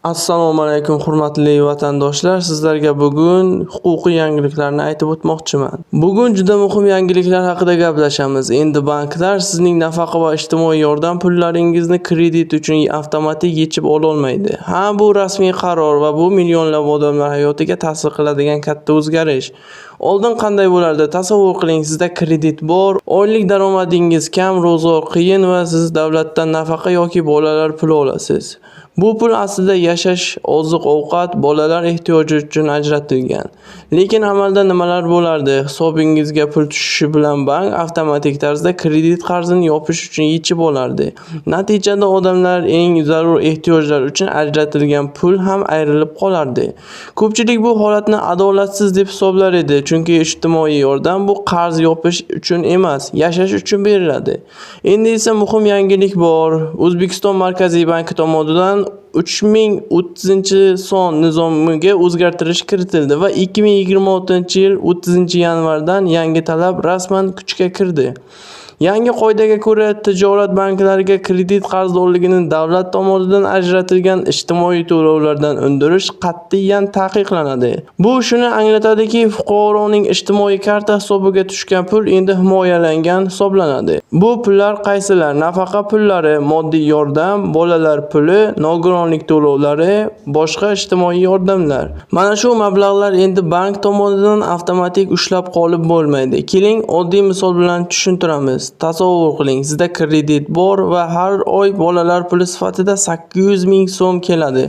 Assalomu alaykum hurmatli vatandoshlar. Sizlarga bugun huquqiy yangiliklarni aytib o'tmoqchiman. Bugun juda muhim yangiliklar haqida gaplashamiz. Endi banklar sizning nafaqa va ijtimoiy yordam pullaringizni kredit uchun avtomatik yechib ola olmaydi. Bu rasmiy qaror va bu millionlab odamlar hayotiga ta'sir qiladigan katta o'zgarish. Oldin qanday bo'lardi? Tasavvur qiling, sizda kredit bor, oylik daromadingiz kam, ro'zg'or qiyin va siz davlatdan nafaqa yoki bolalar puli olasiz. Bu pul aslida yashash, oziq-ovqat, bolalar ehtiyoji uchun ajratilgan. Lekin amalda nimalar bo'lardi? Hisobingizga pul tushishi bilan bank avtomatik tarzda kredit qarzini yopish uchun yechib olardi. Natijada odamlar eng zarur ehtiyojlar uchun ajratilgan pul ham ayrilib qolardi. Ko'pchilik bu holatni adolatsiz deb hisoblar edi, chunki ijtimoiy yordam bu qarz yopish uchun emas, yashash uchun beriladi. Endi esa muhim yangilik bor. O'zbekiston Markaziy banki tomonidan 3030-son nizomiga o'zgartirish kiritildi va 2026-yil 30-yanvardan yangi talab rasman kuchga kirdi. Yangi qoidaga ko'ra, tijorat banklariga kredit qarzdorligini davlat tomonidan ajratilgan ijtimoiy to'lovlardan undirish qat'iyan taqiqlanadi. Bu shuni anglatadiki, fuqaroning ijtimoiy karta hisobiga tushgan pul endi himoyalangan hisoblanadi. Bu pullar qaysilar? Nafaqa pullari, moddiy yordam, bolalar puli, nogironlik to'lovlari, boshqa ijtimoiy yordamlar. Mana shu mablag'lar endi bank tomonidan avtomatik ushlab qolib bo'lmaydi. Keling, oddiy misol bilan tushuntiramiz. Tasavvur qiling, sizda kredit bor va har oy bolalar puli sifatida 800 ming so'm keladi.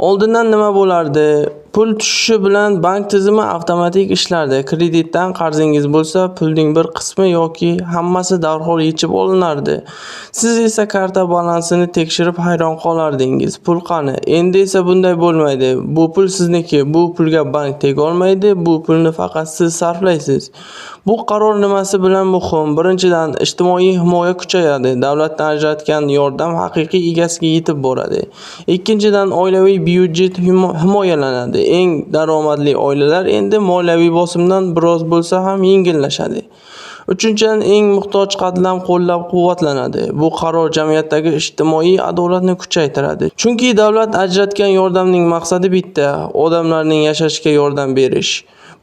Oldindan nima bo'lardi? Pul tushishi bilan bank tizimi avtomatik ishlardi. Kreditdan qarzingiz bo'lsa, pulning bir qismi yoki hammasi darhol yechib olinardi. Siz esa karta balansini tekshirib hayron qolardingiz. Pul qani? Endi esa bunday bo'lmaydi. Bu pul sizniki. Bu pulga bank tega olmaydi. Bu pulni faqat siz sarflaysiz. Bu qaror nimasi bilan muhim? Birinchidan, ijtimoiy himoya kuchayadi. Davlatdan ajratgan yordam haqiqiy egasiga yetib boradi. Ikkinchidan, oilaviy byudjet himoyalanadi. Eng daromadli oilalar endi moliyaviy bosimdan biroz bo'lsa ham yengillashadi. Uchinchidan, eng muhtoj qatlam qo'llab-quvvatlanadi. Bu qaror jamiyatdagi ijtimoiy adolatni kuchaytiradi. Chunki davlat ajratgan yordamning maqsadi bitta, odamlarning yashashiga yordam berish.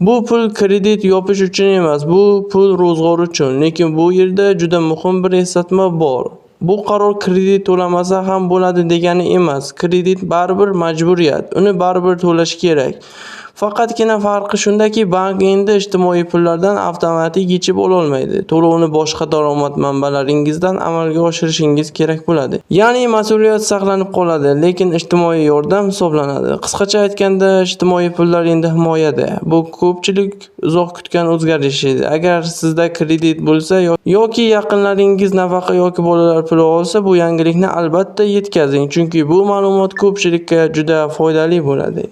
Bu pul kredit yopish uchun emas, bu pul ro'zg'or uchun. Lekin bu yerda juda muhim bir eslatma bor. Bu qaror kredit to'lamasa ham bo'ladi degani emas. Kredit baribir majburiyat. Uni baribir to'lash kerak. Faqatgina farqi shundaki, bank endi ijtimoiy pullardan avtomatik yechib ola olmaydi. To'lovni boshqa daromad manbalaringizdan amalga oshirishingiz kerak bo'ladi. Ya'ni mas'uliyat saqlanib qoladi, lekin ijtimoiy yordam hisoblanadi. Qisqacha aytganda, ijtimoiy pullar endi himoyada. Bu ko'pchilik uzoq kutgan o'zgarish edi. Agar sizda kredit bo'lsa yoki yaqinlaringiz nafaqa yoki bolalar puli olsa, bu yangilikni albatta yetkazing, chunki bu ma'lumot ko'pchilikka juda foydali bo'ladi.